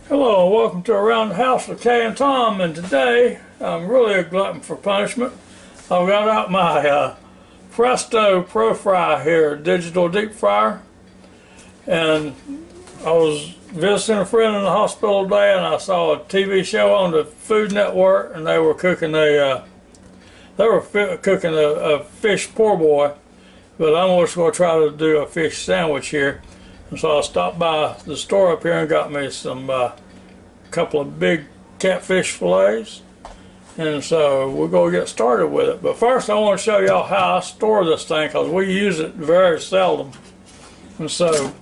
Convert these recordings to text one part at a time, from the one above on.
Hello, welcome to Around the House with Kay and Tom, and today I'm really a glutton for punishment. I've got out my PRESTO ProFry here, digital deep fryer, and I was visiting a friend in the hospital today and I saw a TV show on the Food Network, and they were cooking a fish poor boy, but I'm just going to try to do a fish sandwich here. And so I stopped by the store up here and got me some couple of big catfish fillets, and so we're going to get started with it. But first I want to show y'all how I store this thing, because we use it very seldom. And so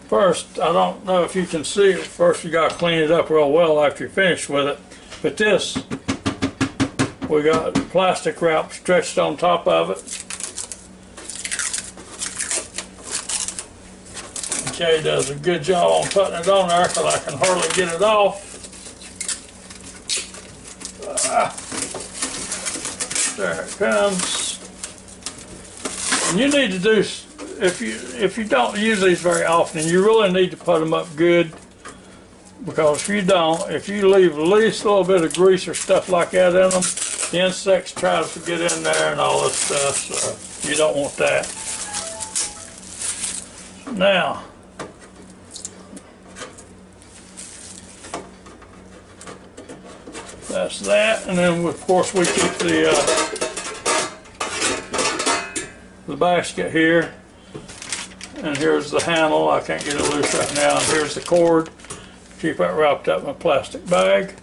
first, I don't know if you can see it, first you got to clean it up real well after you're finished with it. But this, we got plastic wrap stretched on top of it. Kay does a good job on putting it on there because I can hardly get it off. There it comes. And you need to do, if you don't use these very often, you really need to put them up good, because if you don't, if you leave at least a little bit of grease or stuff like that in them, the insects try to get in there and all this stuff, so you don't want that. Now, that's that, and then of course we keep the basket here, and here's the handle. I can't get it loose right now. And here's the cord. Keep that wrapped up in a plastic bag.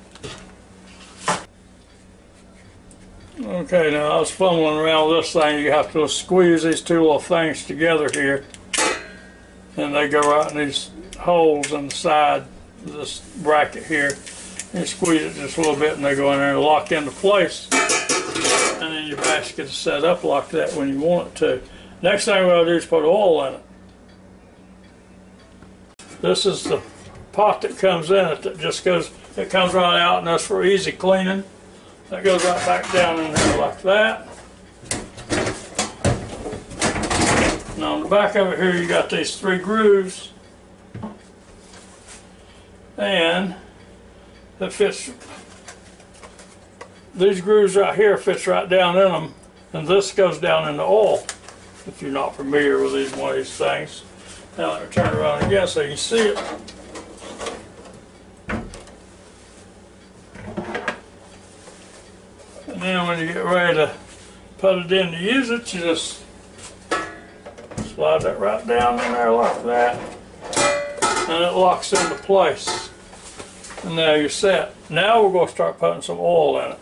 Okay, now I was fumbling around with this thing. You have to squeeze these two little things together here, and they go right in these holes in the side of this bracket here. You squeeze it just a little bit and they go in there and lock into place. And then your basket is set up like that when you want it to. Next thing we're going to do is put oil in it. This is the pot that comes in it that just goes, it comes right out, and that's for easy cleaning. That goes right back down in there like that. And on the back of it here you got these 3 grooves. And that fits, these grooves right here fits right down in them, and this goes down in the oil, if you're not familiar with one of these things. Now let me turn it around again so you can see it. And then when you get ready to put it in to use it, you just slide that right down in there like that, and it locks into place. And now you're set. Now we're going to start putting some oil in it.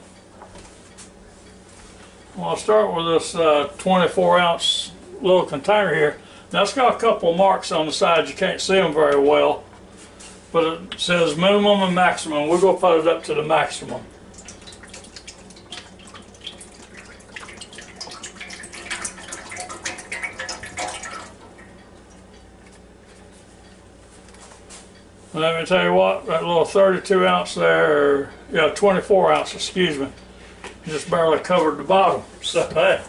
I'll start with this 24-ounce little container here. Now it's got a couple of marks on the sides. You can't see them very well, but it says minimum and maximum. We're going to put it up to the maximum. Let me tell you what, that little 32 ounce there, or, yeah, 24 ounce, excuse me, just barely covered the bottom. So, hey.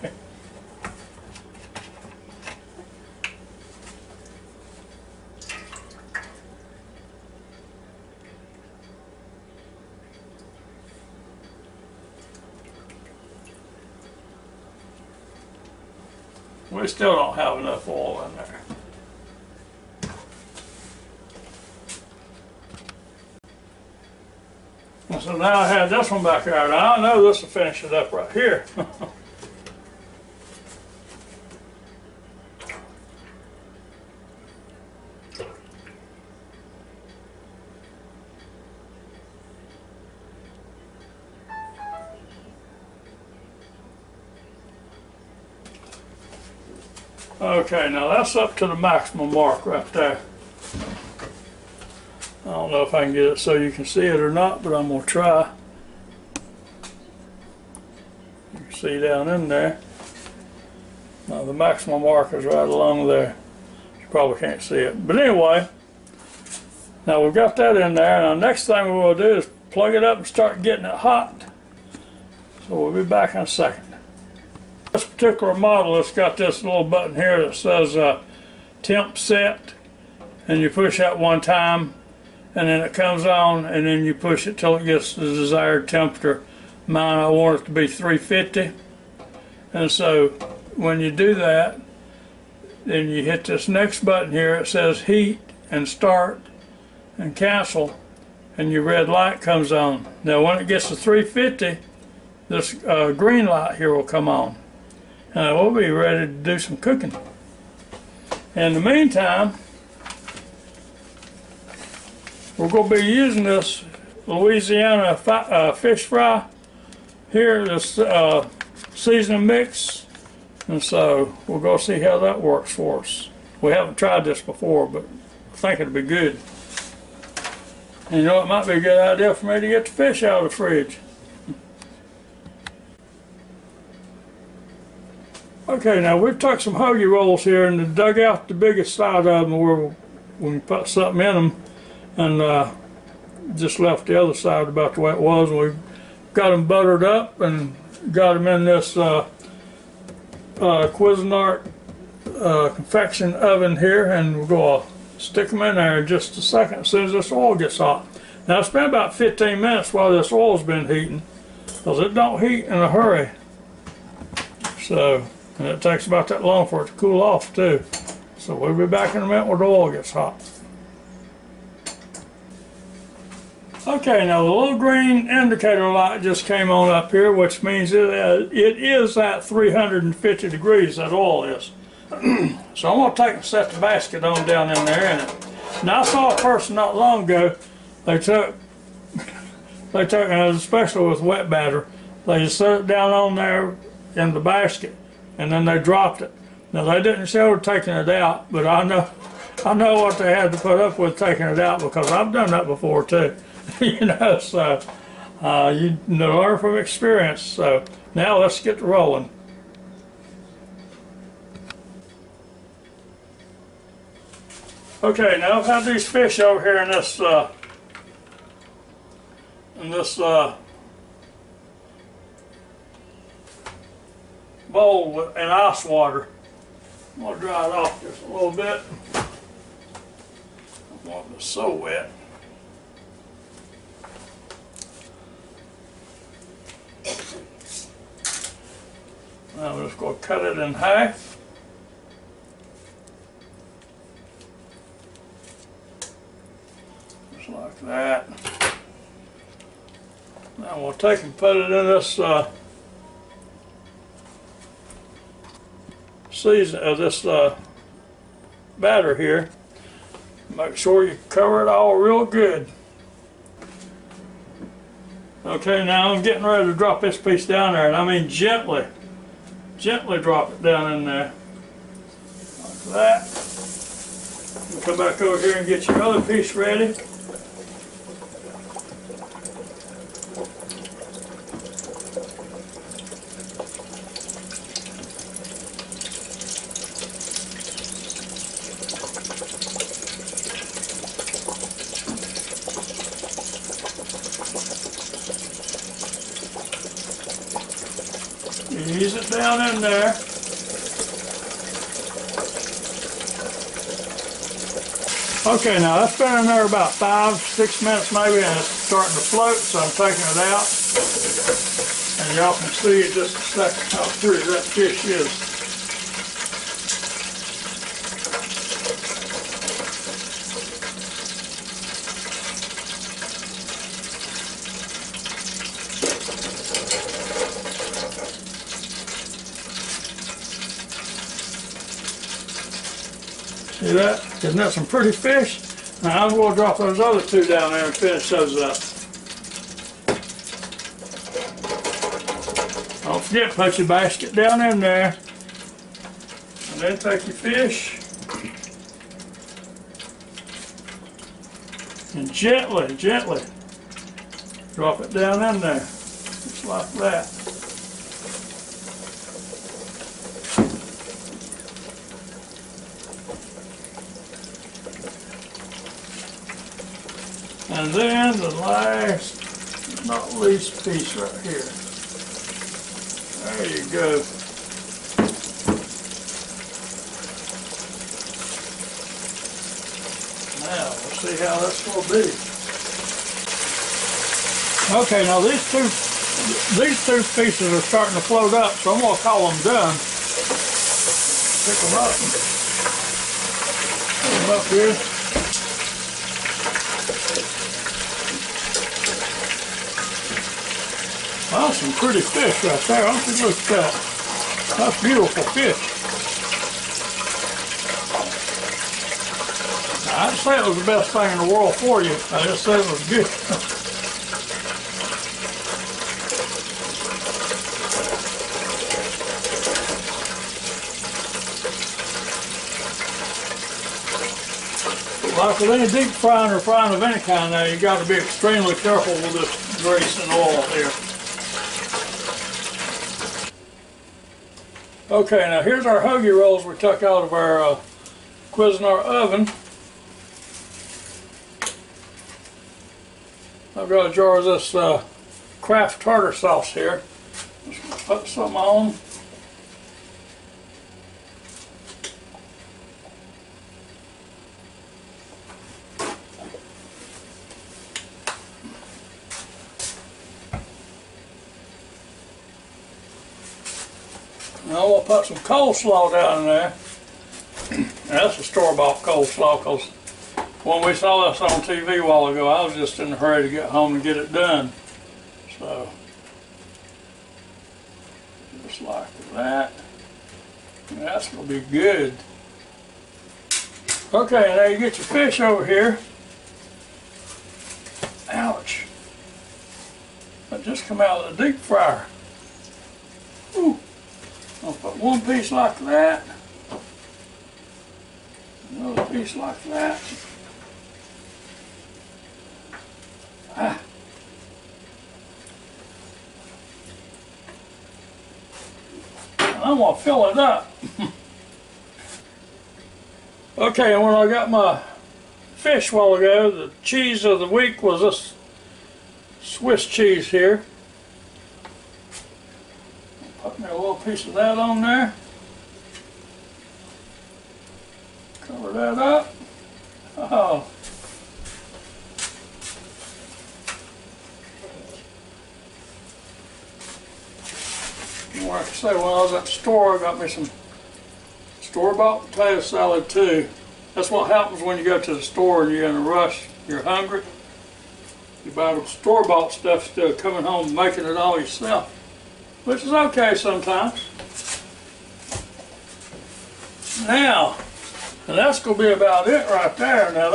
We still don't have enough oil in there. So now I have this one back there. Now I know this will finish it up right here. Okay, now that's up to the maximum mark right there. I don't know if I can get it so you can see it or not, but I'm going to try. You can see down in there. Now the maximum mark is right along there. You probably can't see it. But anyway, now we've got that in there. Now the next thing we're going to do is plug it up and start getting it hot. So we'll be back in a second. This particular model, it's got this little button here that says temp set, and you push that one time and then it comes on, and then you push it till it gets the desired temperature. Mine, I want it to be 350, and so when you do that, then you hit this next button here. It says heat and start and cancel, and your red light comes on. Now when it gets to 350, this green light here will come on, and we'll be ready to do some cooking. In the meantime, we're going to be using this Louisiana fish fry here, this seasoning mix, and so we'll go see how that works for us. We haven't tried this before, but I think it'll be good. And you know, it might be a good idea for me to get the fish out of the fridge. Okay, now we've took some hoagie rolls here and dug out the biggest side of them where we can put something in them, and just left the other side about the way it was. And we've got them buttered up and got them in this Cuisinart convection oven here, and we're going to stick them in there in just a second as soon as this oil gets hot. Now it's been about 15 minutes while this oil's been heating, because it don't heat in a hurry. So, and it takes about that long for it to cool off too. So we'll be back in a minute when the oil gets hot. Okay, now the little green indicator light just came on up here, which means it is at 350 degrees, that oil is. So I'm going to take and set the basket on down in there in it. Now I saw a person not long ago, they took, and especially with wet batter, they just set it down on there in the basket, and then they dropped it. Now they didn't show taking it out, but I know what they had to put up with taking it out, because I've done that before too. You know, so you learn from experience. So now let's get rolling. Okay, now I've had these fish over here in this bowl in ice water. I'm going to dry it off just a little bit. I don't want it so wet. Now I'm just going to cut it in half. Just like that. Now we'll take and put it in this batter here. Make sure you cover it all real good. Okay, now I'm getting ready to drop this piece down there, and I mean gently drop it down in there, like that. You come back over here and get your other piece ready. Ease it down in there. Okay, now that's been in there about 5-6 minutes maybe, and it's starting to float, so I'm taking it out. And y'all can see in just a second how pretty that fish is. See that? Isn't that some pretty fish? Now I'm going to drop those other two down there and finish those up. Don't forget, put your basket down in there. And then take your fish and gently drop it down in there. Just like that. And then the last, not least piece right here. There you go. Now, we'll see how that's going to be. Okay, now these two pieces are starting to float up, so I'm going to call them done. Pick them up. Put them up here. Well, that's some pretty fish right there. Don't you look at that? That's beautiful fish. I didn't say it was the best thing in the world for you. I just said it was good. Like with any deep frying or frying of any kind now, you got to be extremely careful with this grease and oil here. Okay, now here's our hoagie rolls we took out of our Cuisinart oven. I've got a jar of this Kraft tartar sauce here. Just put some on. Now we'll put some coleslaw down in there. That's a store-bought coleslaw, because when we saw this on TV a while ago, I was just in a hurry to get home and get it done. So, just like that. That's going to be good. Okay, now you get your fish over here. Ouch. That just come out of the deep fryer. Ooh. I'll put one piece like that. Another piece like that. Ah. I'm going to fill it up. Okay, and when I got my fish a while ago, the cheese of the week was this Swiss cheese here. Put me a little piece of that on there. Cover that up. Oh. Like I say, when I was at the store, I got me some store-bought potato salad too. That's what happens when you go to the store and you're in a rush, you're hungry. You buy the store-bought stuff instead of coming home and making it all yourself, which is okay sometimes. Now, and that's going to be about it right there. Now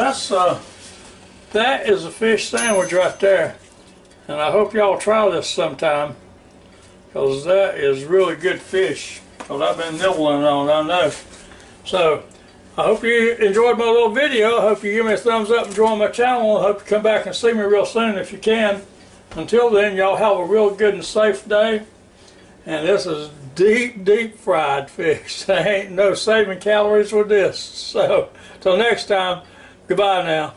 that is a fish sandwich right there. And I hope y'all try this sometime, because that is really good fish. Because I've been nibbling on it, I know. So, I hope you enjoyed my little video. I hope you give me a thumbs up and join my channel. I hope you come back and see me real soon if you can. Until then, y'all have a real good and safe day. And this is deep, deep fried fish. There ain't no saving calories with this. So, till next time, goodbye now.